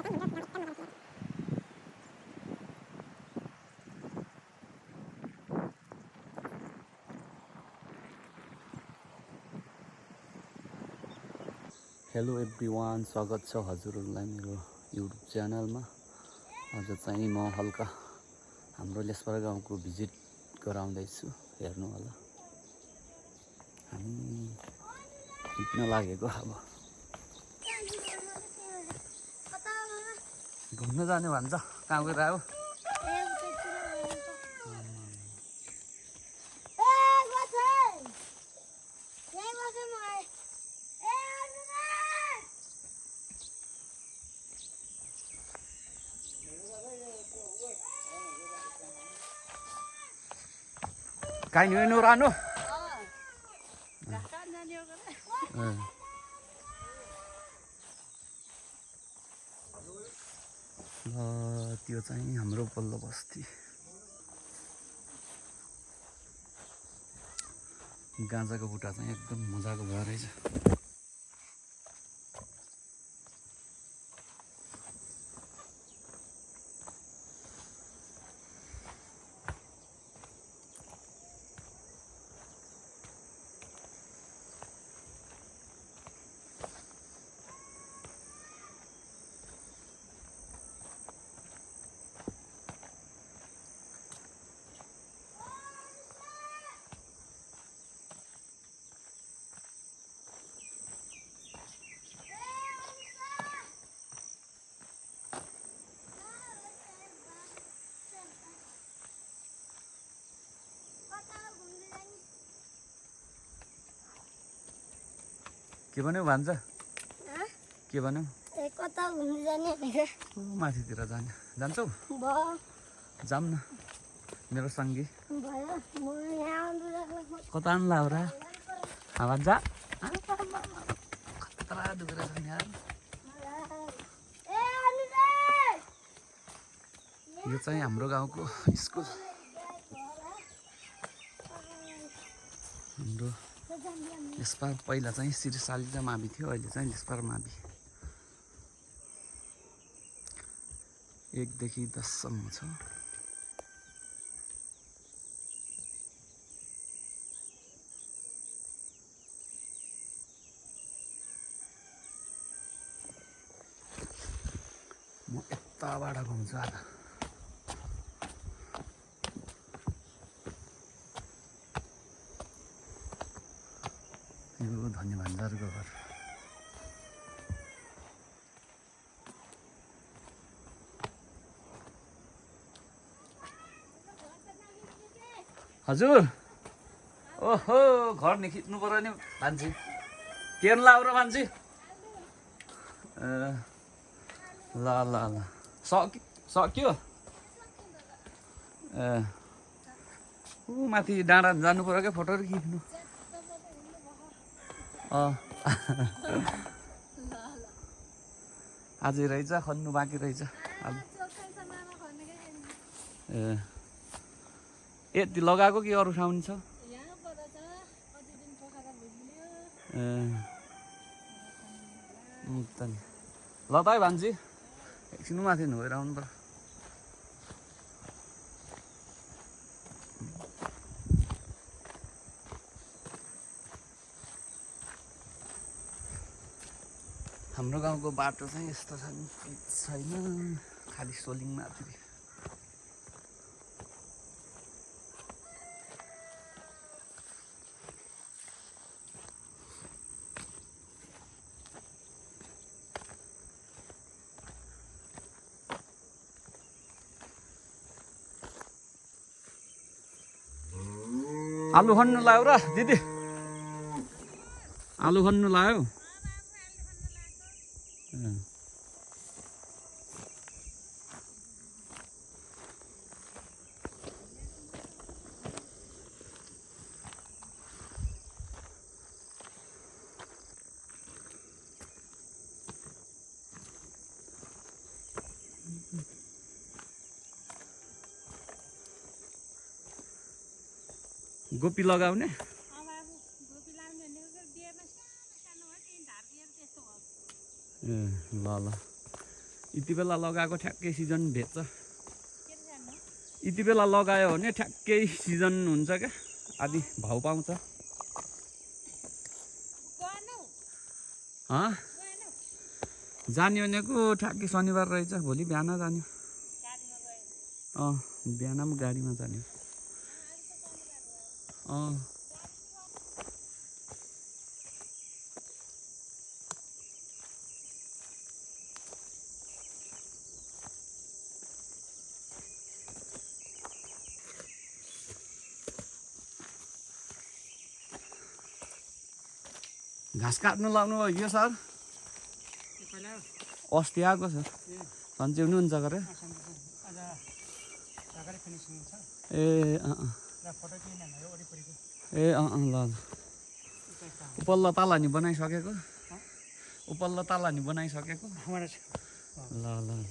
Hello everyone, स्वागत छ हजुरहरूलाई मेरो युट्युब च्यानलमा। आज चाहिँ म हल्का हाम्रो लेसपारा गाउँको भिजिट गराउँदैछु, हेर्नु होला। हामी हिँड्न लागेको अब घुम्न जाने भन्छ। कहाँ गएर आयो? Kain ini urano. त्यो चाहिँ हाम्रो पल्लो बस्ती। गाँजाको बुट्टा चाहिँ एकदम मजाको भएर रहेछ। के भन्यौ भान्जा? के भन्यौ? कता घुम्न जाने भनेर? माथितिर जाने। जान्छौ? जाम न मेरो सँगै। भयो म यहाँ कता आन्ला हो र? भान्जा खतरा दुखेर छ नि यार। यो चाहिँ हाम्रो गाउँको स्कुल। हाम्रो लेसपार पहिला चाहिँ श्रीशालिग्राम मावि थियो, अहिले चाहिँ लेसपार मावि। 1 देखि 10 सम्म छ। म यताबाट घुम्छु आज। यो धनी भान्जाहरूको घर। हजुर, ओहो घर नि खिच्नु पर्यो नि भान्जी। के लाउ र भान्जी? ल ल ल सक्यो। माथि डाँडा जानु पर्यो क्या फोटोहरू खिच्नु। अझै रहेछ, खन्नु बाँकी रहेछ। यति लगाएको कि अरू ठाउँ छ? ल त है भान्जी, एकछिन माथि नभएर आउनु पर्यो। हाम्रो गाउँको बाटो चाहिँ यस्तो छैन, खालि सोलिङ मात्रै। आलु खन्नु लाग्यो र दिदी? आलु खन्नु लाग्यो? गोपी लगाउने? ल ल यति बेला लगाएको ठ्याक्कै सिजन भेट्छ। यति बेला लगायो भने ठ्याक्कै सिजन हुन्छ क्या, आदि भाउ पाउँछ। जाने भनेको ठ्याक्कै शनिबार रहेछ, भोलि बिहान जाने। बिहान पनि गाडीमा जाने। घाँस काट्नु लाउनु भयो सर? अस्ति आएको सर, सन्चै हुनुहुन्छ गरे? ल उपल्लो ताला नि बनाइसकेको? उपल्लो ताला नि बनाइसकेको? ल ल ल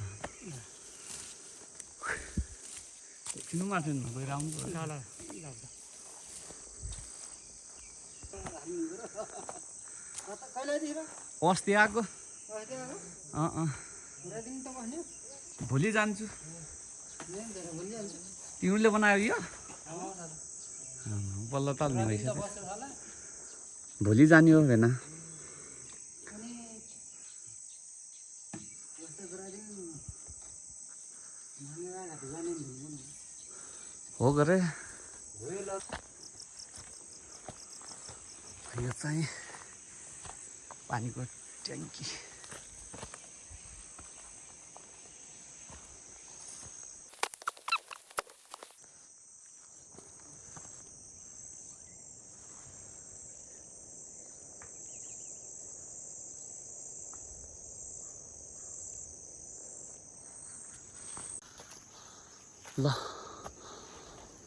एकछिन माथि गएर आउनु। अस्ति आएको। भोलि जान्छु। तिमीले बनायो यो? बल्ल ताल नि भइसक्यो। भोलि जाने हो भेना? हो गरे। यो चाहिँ पानीको ट्याङ्की। ल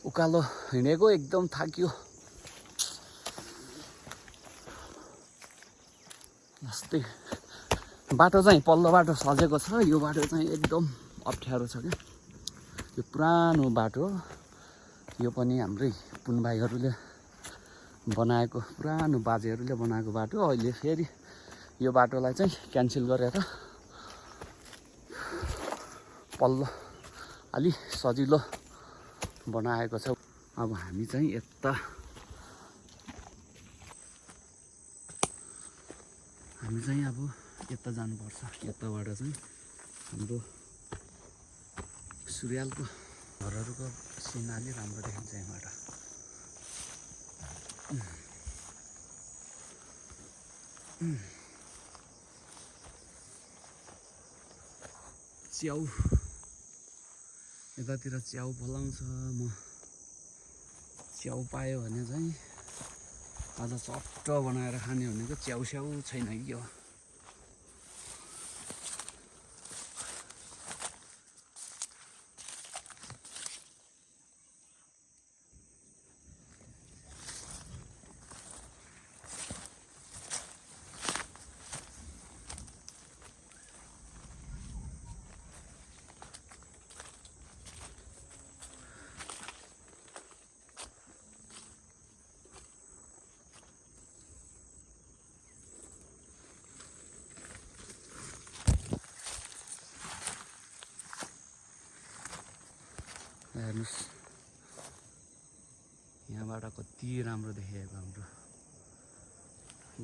उकालो हिँडेको एकदम थाक्यो। जस्तै बाटो चाहिँ पल्लो बाटो सजेको छ, यो बाटो चाहिँ एकदम अप्ठ्यारो छ क्या। यो पुरानो बाटो, यो पनि हाम्रै पुन भाइहरूले बनाएको, पुरानो बाजेहरूले बनाएको बाटो। अहिले फेरि यो बाटोलाई चाहिँ क्यान्सल गरेर पल्लो अलि सजिलो बनाएको छ। अब हामी चाहिँ यता जानुपर्छ। यताबाट चाहिँ हाम्रो सूर्यालको घरहरूको सिनारी राम्रो देखिन्छ यहाँबाट। च्याउ यतातिर च्याउ फलाउँछ। म च्याउ पायो भने चाहिँ आज चट्ट बनाएर खाने भनेको च्याउ स्याउ छैन कि हो। हेर्नुहोस् यहाँबाट कति राम्रो देखिएको हाम्रो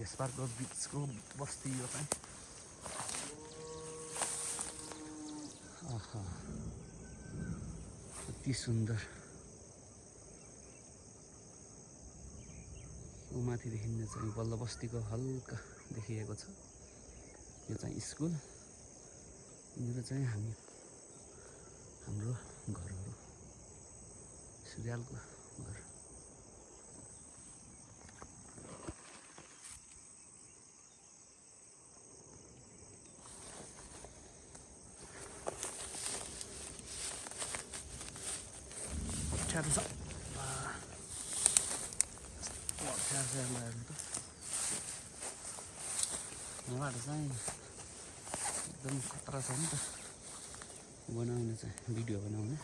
यस पार्कको बिचको बस्ती यो चाहिँ। आहा कति सुन्दर। यो माथिदेखि चाहिँ बल्ल बस्तीको हल्का देखिएको छ। यो चाहिँ स्कुल, यहाँनिर चाहिँ हाम्रो घरहरू, सूर्यालको घर। अप्ठ्यारो छ, अप्ठ्यारो छ हेर्नु त। यहाँबाट चाहिँ एकदम खतरा छ नि त बनाउने चाहिँ, भिडियो बनाउने।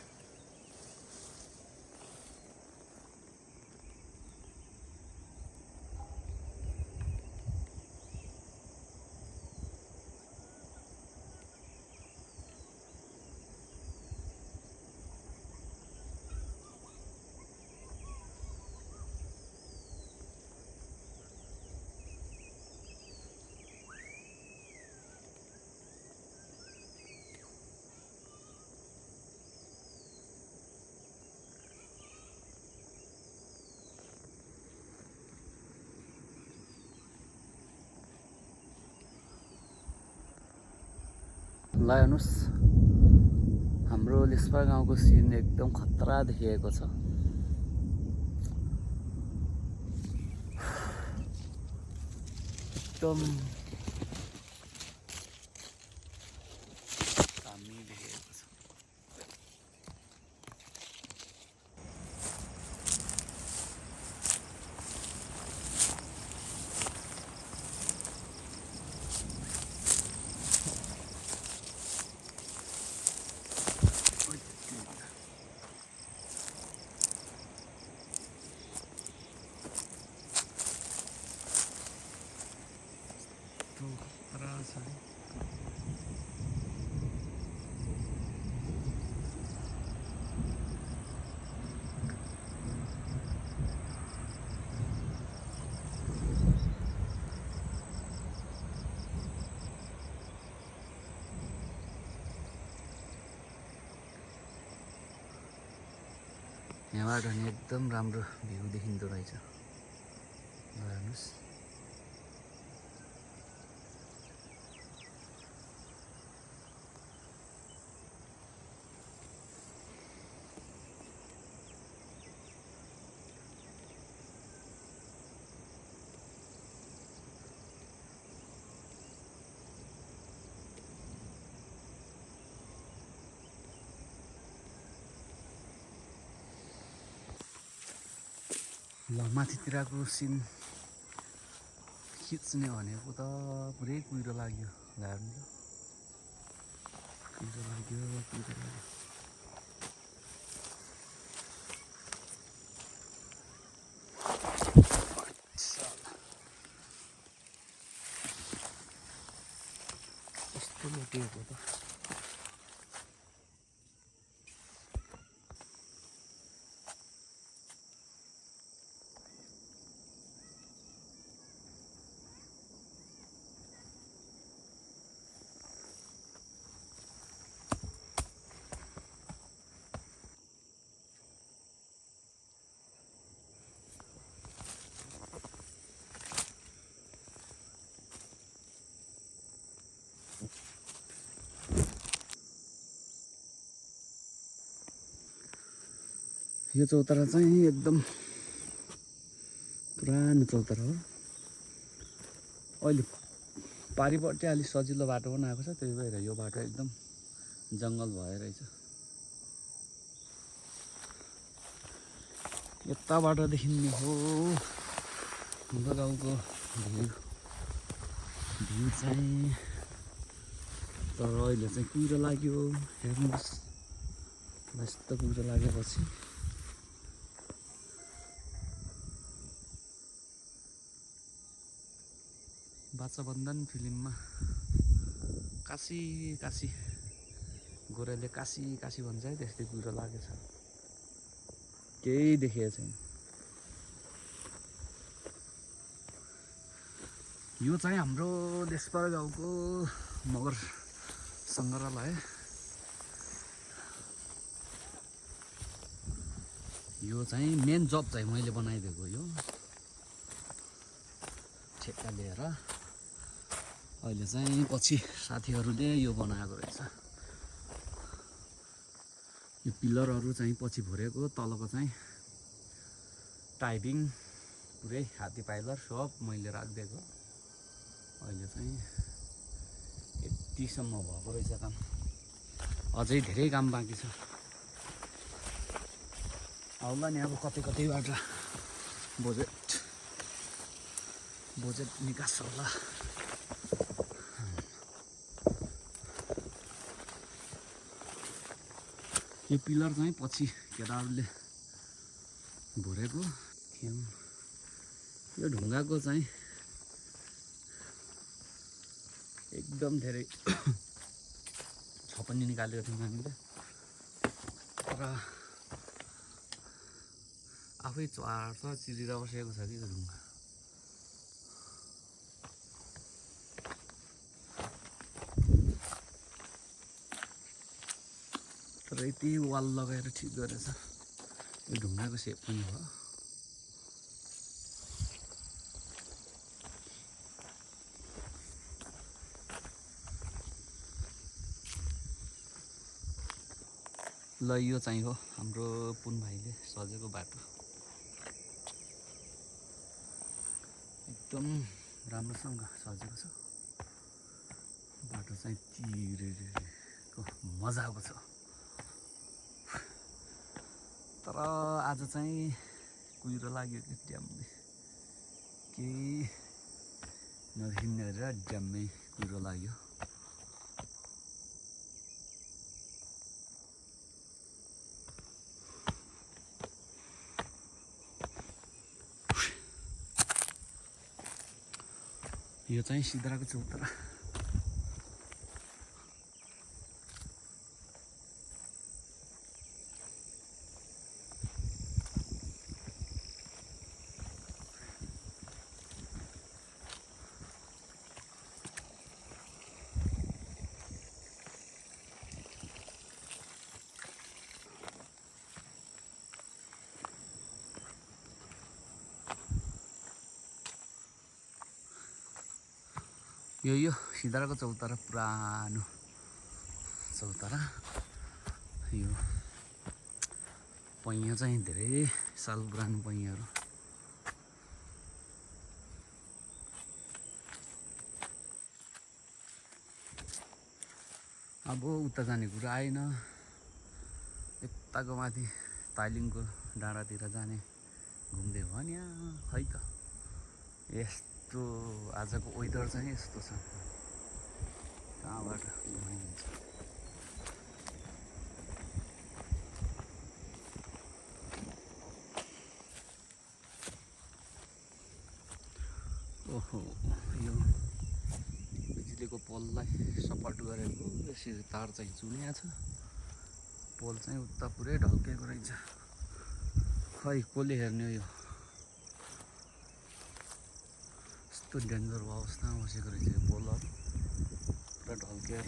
ल हेर्नुहोस् हाम्रो लेस्पा गाउँको सिन एकदम खतरा देखिएको छ। एकदम दामी देखिएको छ। खतरा छ। यहाँबाट नि एकदम राम्रो भ्यू देखिँदो रहेछ। हेर्नुहोस् ल माथितिरको सिन खिच्ने भनेको त पुरै कुहिरो लाग्यो। हेर्नु कुहिरो लाग्यो। कस्तो लोटिएको त। यो चौतारा चाहिँ एकदम पुरानो चौतारा हो। अहिले पारिपट्टि अलिक सजिलो बाटो पनि आएको छ, त्यही भएर यो बाटो एकदम जङ्गल भएरहेछ। यताबाट देखिने हो हाम्रो गाउँको भ्यू चाहिँ। तर अहिले चाहिँ कुहिरो लाग्यो। हेर्नुहोस् यस्तो कुहिरो लागेपछि बाचाबन्धन फिल्ममा काशी गोरेले काशी भन्छ है, त्यस्तै कुहिरो लागेछ। केही देखेको छैन। यो चाहिँ हाम्रो लेस्पा गाउँको मगर सङ्ग्रहालय। यो चाहिँ मेन जब चाहिँ मैले बनाइदिएको यो ठेक्का लिएर। अहिले चाहिँ पछि साथीहरूले यो बनाएको रहेछ। यो पिलरहरू चाहिँ पछि भरेको, तलको चाहिँ टाइपिङ पुरै हात्ती पाइलर सब मैले राखिदिएको। अहिले चाहिँ यतिसम्म भएको रहेछ काम। अझै धेरै काम बाँकी छ। आउला नि अब कतैबाट बजेट निकास होला। यो पिलर चाहिँ पछि केटाहरूले भरेको थियो। यो ढुङ्गाको चाहिँ एकदम धेरै छ पनि निकालेको थियौँ हामीले। तर आफै चढ्छ चिरेर बसेको छ कि यो ढुङ्गा। तर यति वाल लगाएर ठिक गरेछ। यो ढुङ्गाको सेप पनि हो। ल यो चाहिँ हो हाम्रो पुन भाइले सजेको बाटो। एकदम राम्रोसँग सजेको छ बाटो चाहिँ। तिरेको मजाको छ। तर आज चाहिँ कुहिरो लाग्यो कि ड्याम्मै, केही नहिँडेर ड्याम्मै कुहिरो लाग्यो। यो चाहिँ सिद्राको चौतारा। यो सिद्राको चौतारा पुरानो चौतारा। यो पैया चाहिँ धेरै साल पुरानो पैयाहरू। अब उता जाने कुरा आएन। यताको माथि तालिङको डाँडातिर जाने घुम्दै भयो नि है त। यस्तो आजको वेदर चाहिँ यस्तो छ, कहाँबाट घुमाइन्छ। ओहो, यो बिजुलीको पोललाई सपोर्ट गरेको यसरी तार चाहिँ चुनिया छ। पोल चाहिँ उता पुरै ढल्केको रहेछ। खै कसले हेर्ने हो। यो यस्तो डेन्जर अवस्थामा बसेको रहेछ यो पोलहरू पुरा ढल्केर।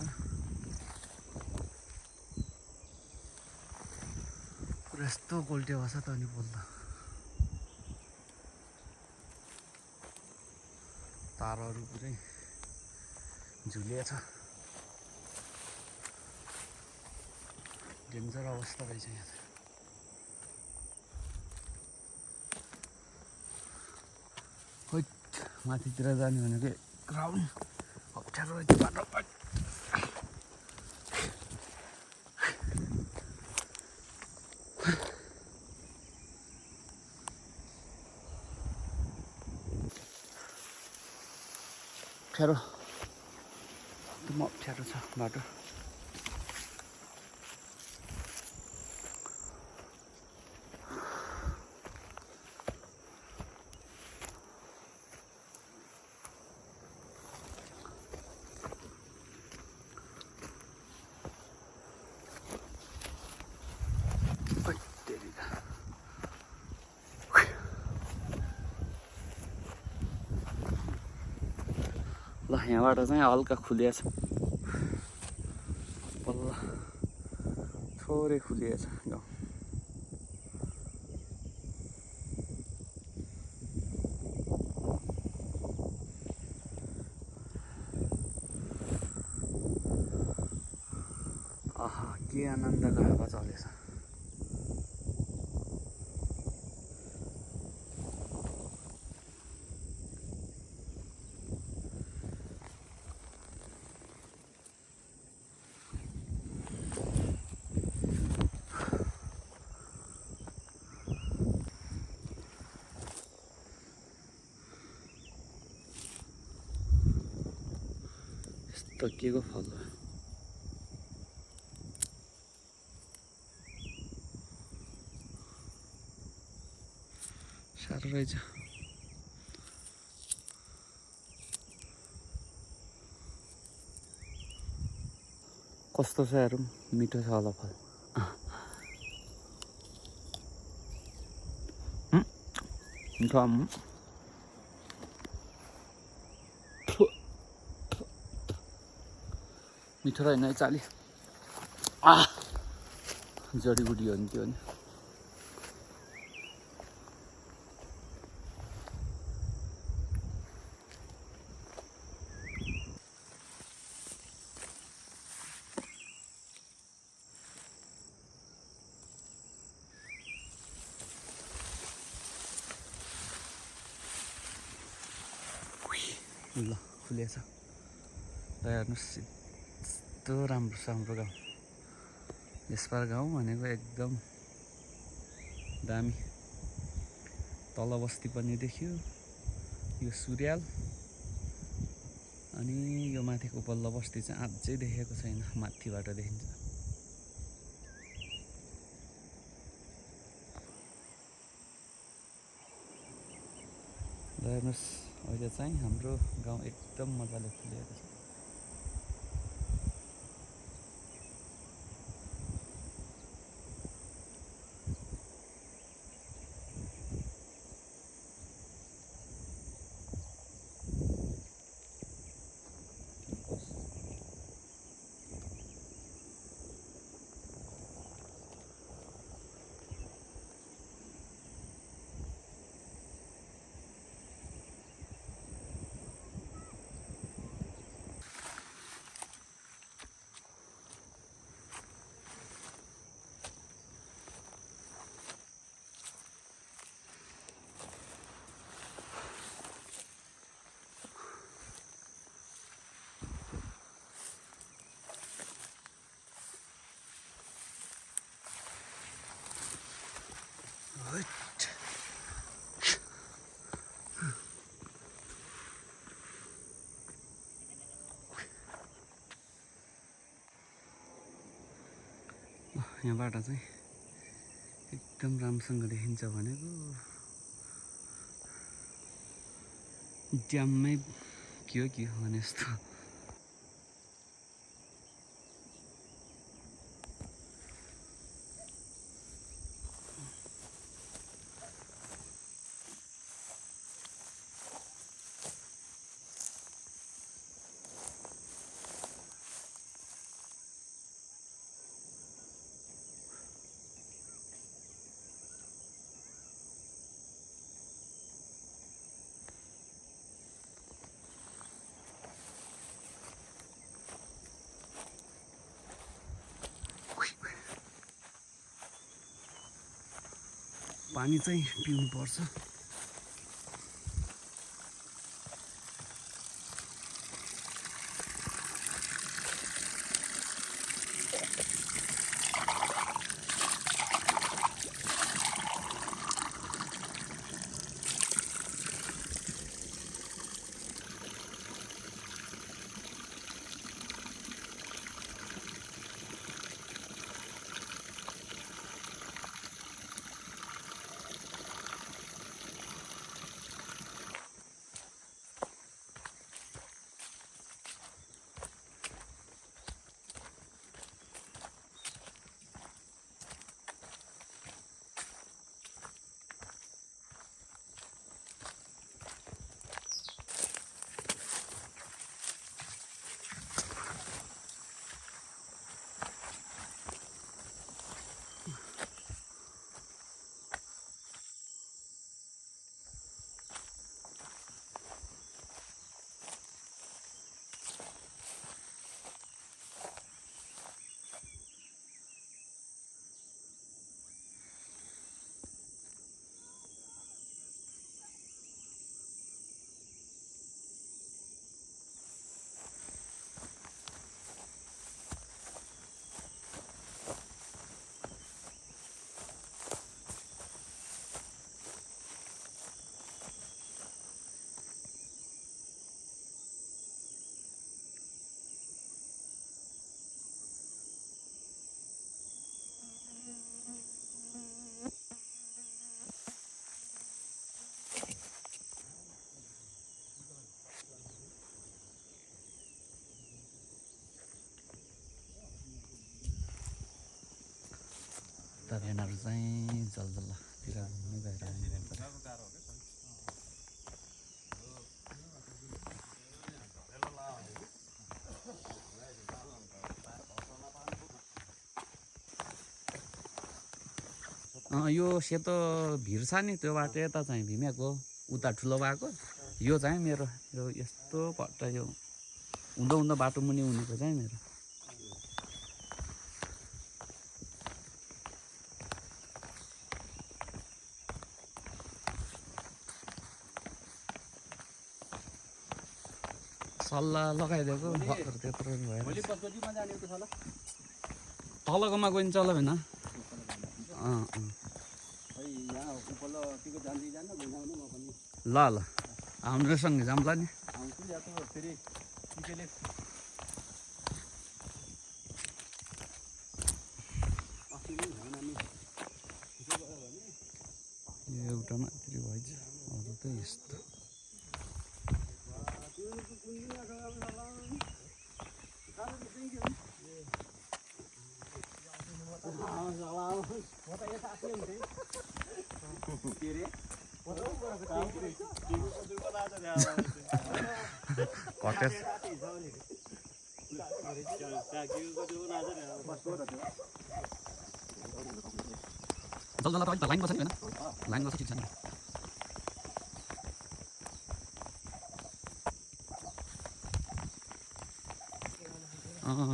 पुरा यस्तो कोल्टे बस्छ त अनि पोल त। तारहरू पुरै झुलिएछ। डेन्जर अवस्था रहेछ यहाँ। माथितिर जाने भनेको ग्राउन्ड अप्ठ्यारो रहेछ बाटो। अप्ठ्यारो, एकदम अप्ठ्यारो छ बाटो। ल यहाँबाट चाहिँ हल्का खुलिएछ, बल्ल थोरै खुलिएछ गाउँ। आहा, के आनन्दको हावा चलेछ। यस्तो के को फल हो। साह्रो रहेछ। कस्तो छ हेरौँ, मिठो छ होला फल। मिठो मिठो रहेन है चाली। जडीबुटी हो नि त्यो नि। ल खुलेछ र हेर्नुहोस् यस्तो राम्रो छ हाम्रो गाउँ यसपार गाउँ भनेको एकदम दामी तल बस्ती पनि देख्यो यो सुर्याल अनि यो माथिको पल्लो बस्ती चाहिँ अझै देखेको छैन माथिबाट देखिन्छ र हेर्नुहोस् अहिले चाहिँ हाम्रो गाउँ एकदम मजाले फुलेको छ यहाँबाट चाहिँ एकदम राम्रोसँग देखिन्छ भनेको ड्याममै के हो भने जस्तो पानी चाहिँ पिउनु पर्छ त भेनाहरू चाहिँ जलजल्लातिर घुम्नु गएर यो सेतो भिर छ नि त्यो बाटो यता चाहिँ भीमेको उता ठुलो भएको यो चाहिँ मेरो यो यस्तो पट्ट यो हुँदो हुँदो बाटो मुनि हुनेको चाहिँ मेरो सल्लाह लगाइदिएको भर्खर त्यत्रो भयो तलकोमा गइन्छ होला होइन ल ल हाम्रोसँग जाउँला नि एउटा मात्रै भएछ अरू त यस्तो कटेज जल जल त लाइन बस्छ नि होइन लाइन बस्छ ठिक छ नि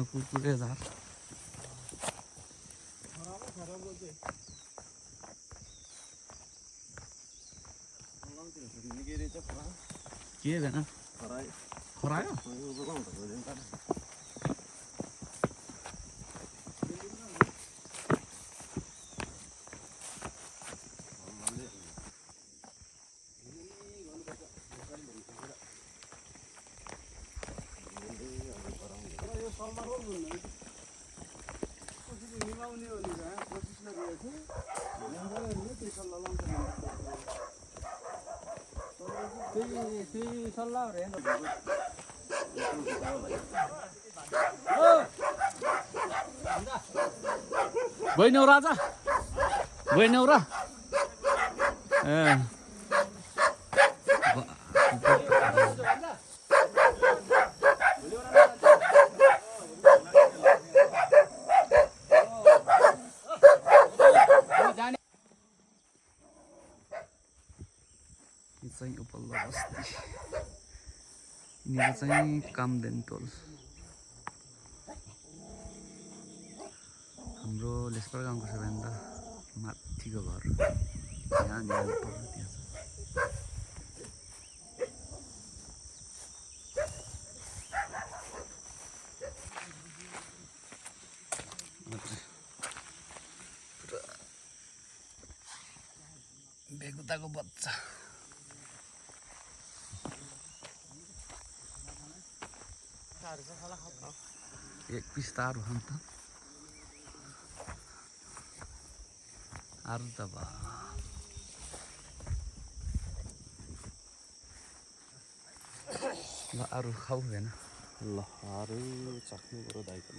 कुरकुरे झार के भएन खरायो गइनौ राजा गइनौ र ए चाहिँ उपल्लो बस्ती यिनीहरू चाहिँ कामदेन टोल हाम्रो लेसपर गाउँको सबैभन्दा माथिको घर यहाँ त्यहाँ बेगुताको बच्चा एक पिस तार हो त अरू त ल अरू खाऊ भएन ल अरू चक्नु पऱ्यो दाइको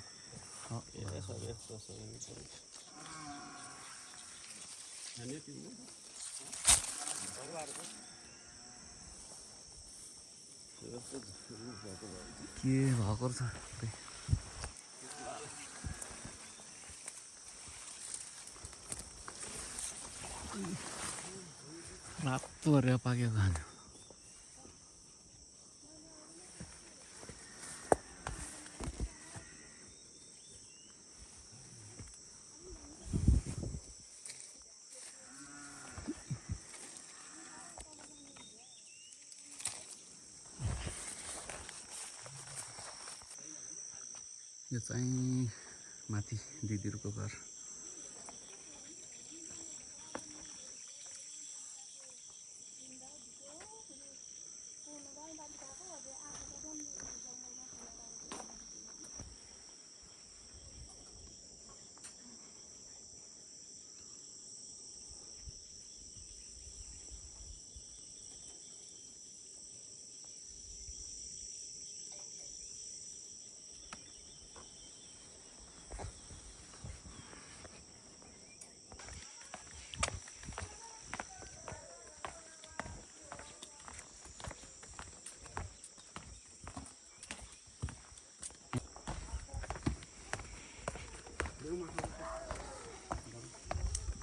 के भएको छ रातो गरेर पाकेको खानु यो चाहिँ माथि दिदीहरूको घर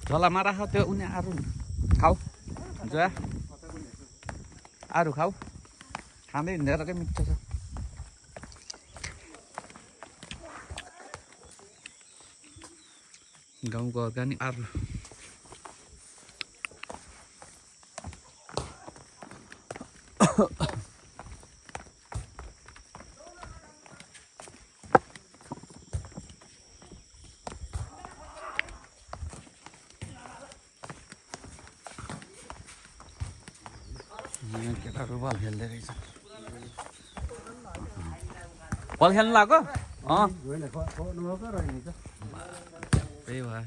झोलामा राख त्यो उनी अरू खाऊ जोया अरू खाऊ खाँदै हिँडेर के मिठो छ गाउँको अर्ग्यानिक अरू केटाहरू बल खेल्दै रहेछ बल खेल्नु लाग्यो त्यही भयो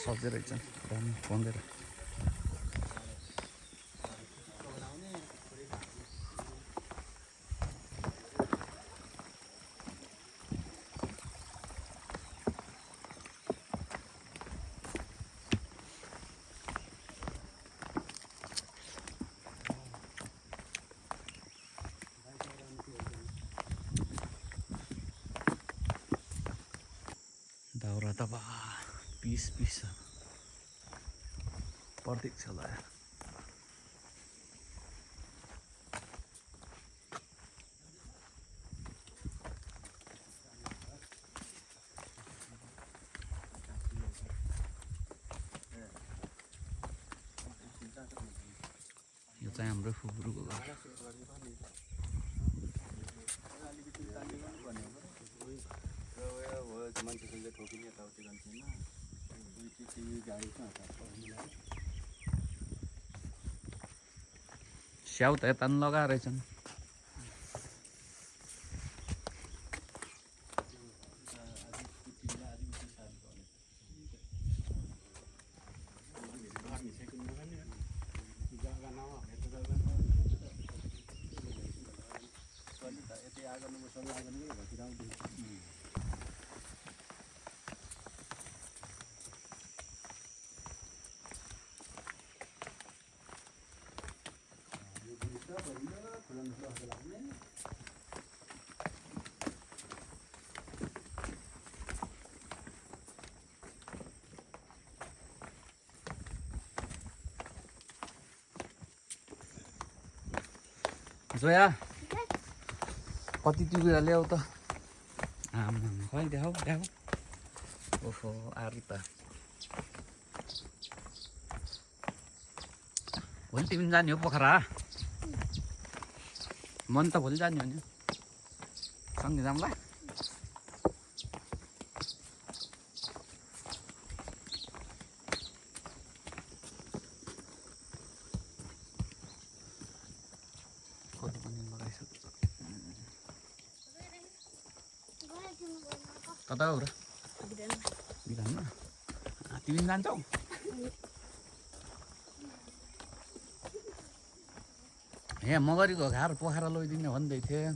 सधैँ रहेछ फोनतिर दाउरा त बा पिस छ प्रतीक्षा ल यो चाहिँ हाम्रो फुपूको घर स्याउ त यता लगाएर रहेछन् जोया कति टिपेर ल्याऊ त आमा खै देखाऊ ओहो आरु त भोलि तिमी जाने हो पोखरा मन त भोलि जाने हो नि सँगै जाऊँ ल कता हो र बिरानमा तिमी जान्छौ यहाँ मगरीको घार पोखरा लैदिने भन्दै थिए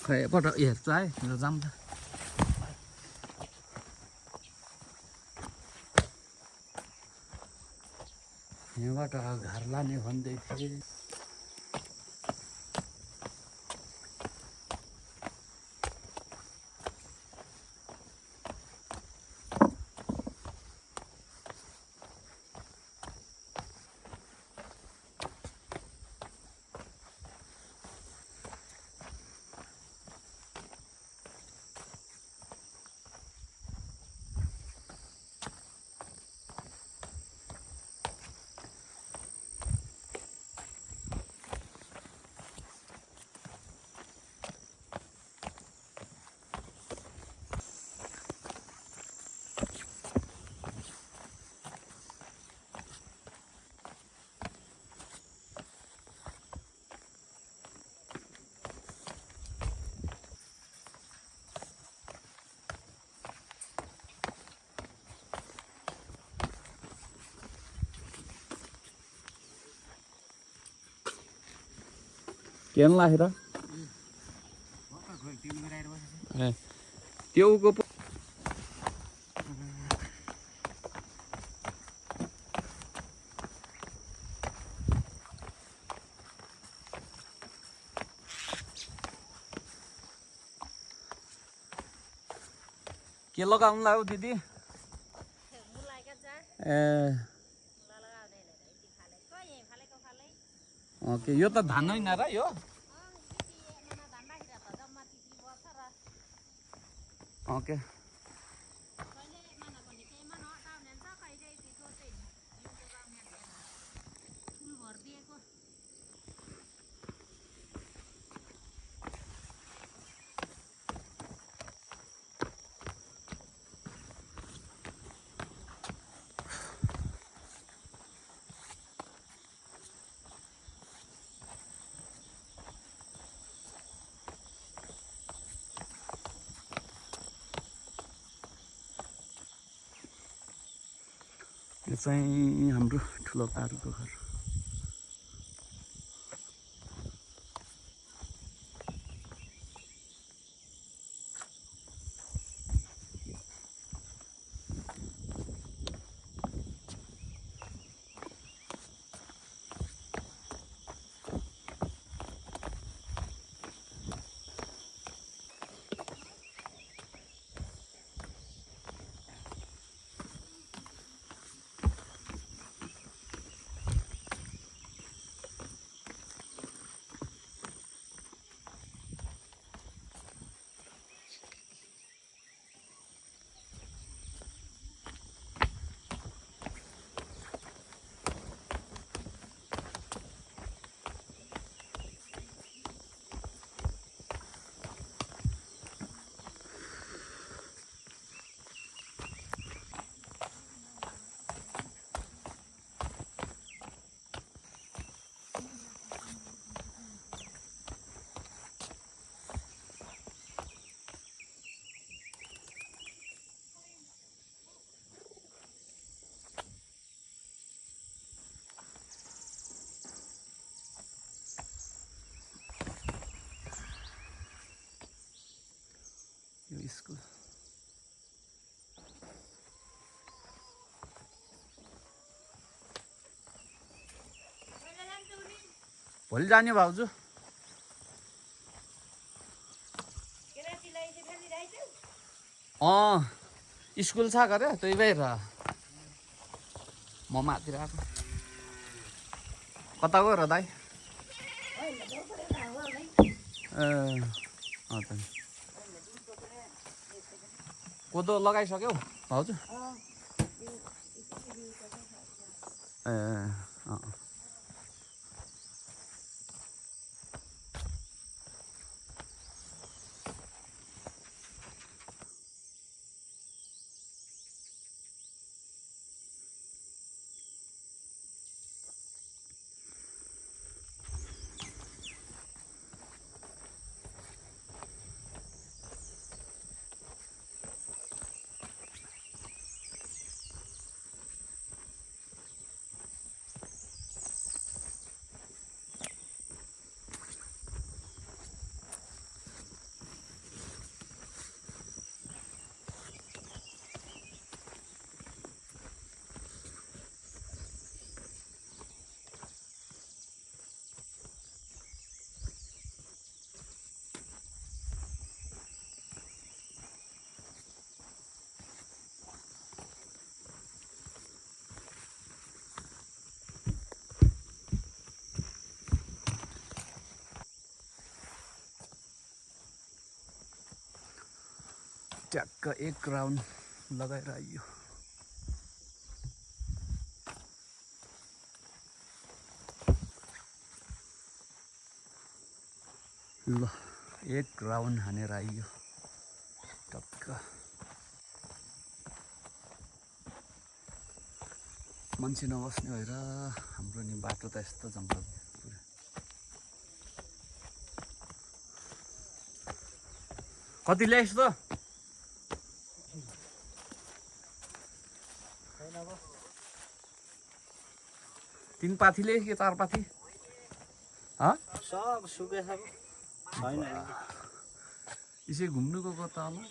खै पट हेर्छु है जाऊँ त यहाँबाट घर लाने भन्दै थिए केन लाखेर ए त्योको के लगाउनु लाग्यो दिदी ए ओके यो त धान होइन र यो ओके यो चाहिँ हाम्रो ठुलो पारुको घर यो स्कुल भोलि जाने भाउजू स्कुल छ गरे त्यही भएर म माथि आएको कता गयो र दाइ त कोदो लगाइसक्यौ भाउजू ट्याक्क एक राउन्ड लगाएर आइयो ल एक राउन्ड हानेर आइयो टक्क मान्छे नबस्ने भएर हाम्रो नि बाटो त यस्तो जङ्गल पुरा कति ल्याइस् त 3 पाथीले के 4 पाथी सब सुकेछ छैन यसै घुम्नु गएको त होला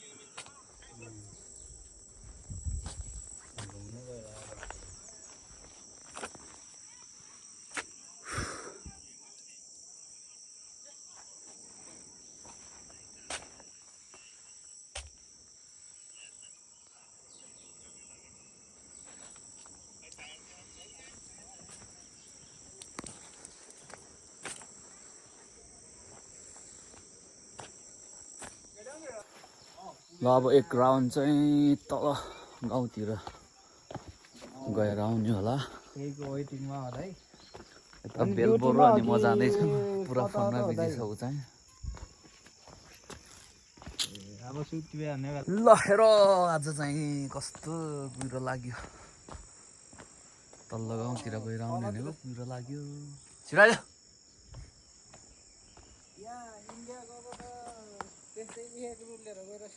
ल अब एक राउन्ड चाहिँ तल गाउँतिर गएर आउने होला। त्यहीको वेटिङमा होला है। यता बेलबोरो अनि म जाँदैछु पुरा 15 बजीसम्म चाहिँ। अब सुत्ति हान्ने ल हेर आज चाहिँ कस्तो कुहिरो लाग्यो। तल्लो गाउँतिर गएर आउने भनेको कुहिरो लाग्यो। छिरायो इन्डिया गएको त त्यस्तै एक रुट लिएर गएर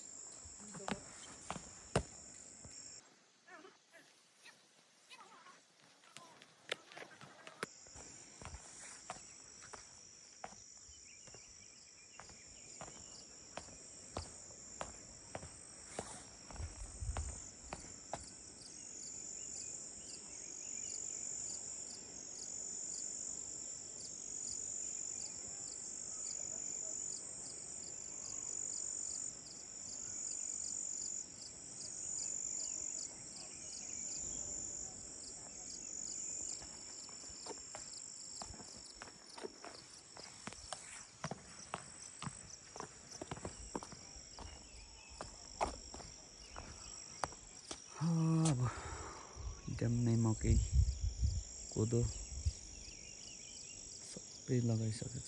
अब ड्याम्मै मकै कोदो सबै लगाइसकेछ।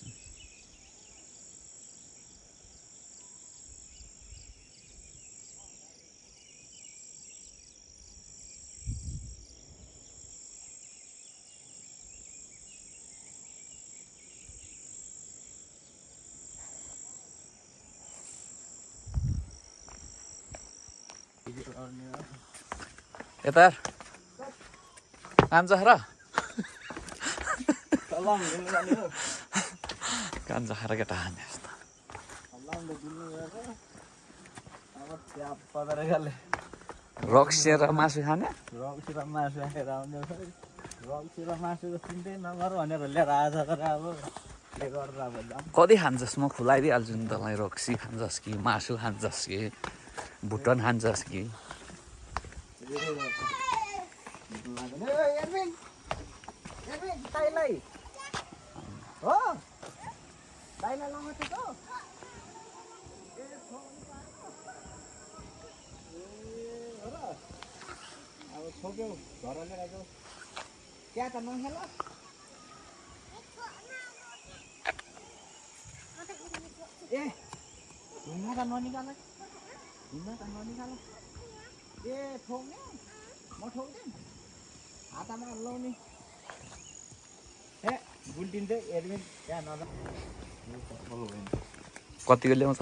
यता कान्छ र कान्छ खाएर केटा हाने जस्तो रक्सी र मासु खाने रक्सी र मासु खाएर आउने रक्सी र मासु चिन्तै नगर भनेर लिएर आएछ तर अब के गरेर अब कति खान्छस्? म खुलाइदिइहाल्छु नि तँलाई। रक्सी खान्छस् कि मासु खान्छस् कि भुटन खान्छस् कि? हो दाइलाई लगाएको अब छोप्यौ घर लिएर जाऊ क्या त नखेल ए हिँड्न त ननिकाल ए ठोक्ने म ठोक्दैन हातमा लाउने ए बुल्टिन्छ एडमिट त्यहाँ नजा कतिको ल्याउँछ?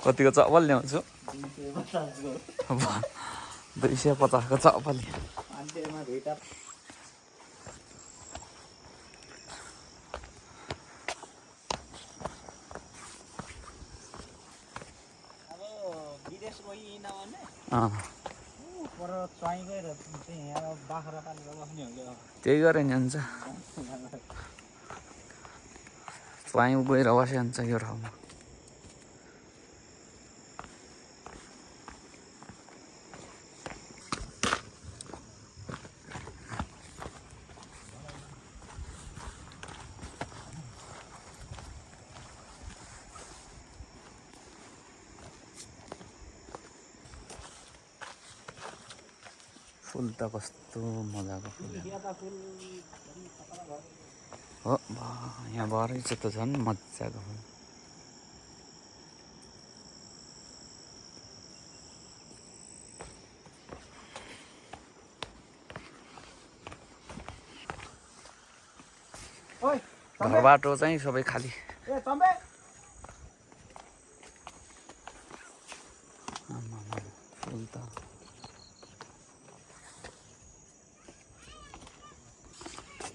कतिको चप्पल ल्याउँछु? 250 को चप्पल। अन्त्यमा भेटा अब विदेश गइन भने पर चाहिँ गएर चाहिँ यहाँ बाख्रा पालेर बस्ने हो त्यही गरे नि हुन्छ। स्वाइँ गएर बस्यो हुन्छ यो ठाउँमा। फुल त कस्तो मजाको फुल हो। यहाँ भरै चाहिँ त झन् मजाको फुल। घर बाटो चाहिँ सबै खाली। फुल त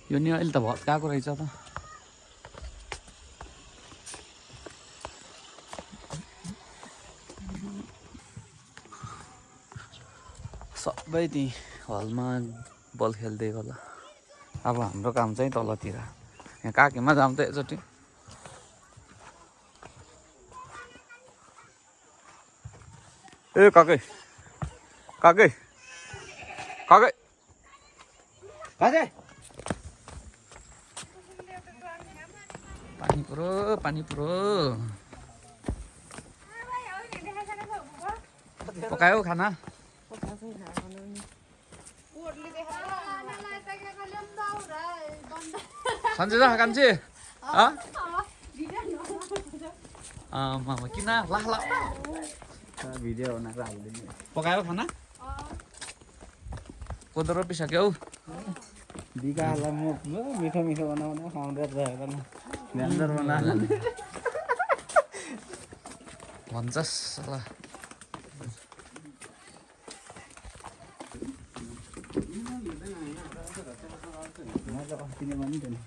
यो नि अहिले त भत्काएको रहेछ त। सबै त्यहीँ हलमा बल खेल्दै होला। अब हाम्रो काम चाहिँ तलतिर यहाँ काकीमा जाऊँ त एकचोटि। ए काकै काकै काकै काजे पानी पुरो पकायो खाना सन्चै जा कान्छी किन ला ला भिडियो बनाएर हालिदिनु पकायो खाना कोदो रोपिसक्यौ बिगालाई म मिठो मिठो बनाउन फाउन्डर रहेको न भ्यान्डर बनाएर भन्छस् ल मैले अस्ति नै भनिदिएँ नि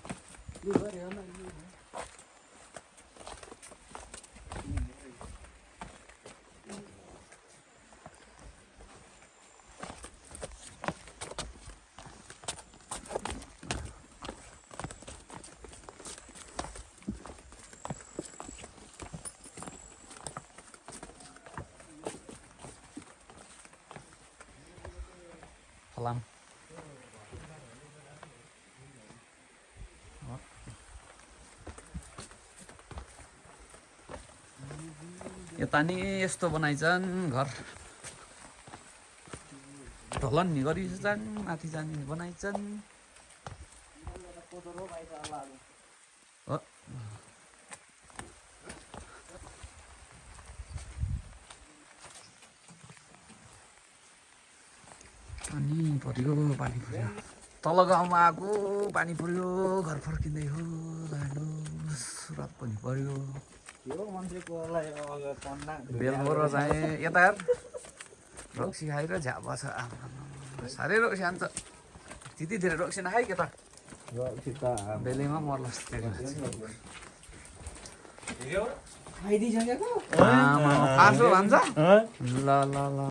फलाम यता नि यस्तो बनाइछन् घर ढलन नि गरिछन् माथि जाने बनाइछन् हो पानी पर्यो तल गाउँमा आएको पानी पर्यो घर फर्किँदै हो हेर्नुहोस् रात पनि पर्यो बेलबोरो चाहिँ यता हेर रक्सी खाएर झ्यापा छ साह्रै रक्सी खान्छ त्यति धेरै रक्सी नखाइ के त बेलैमा मर्लस् खाइदिइसकेको फासो भन्छ ल ल ल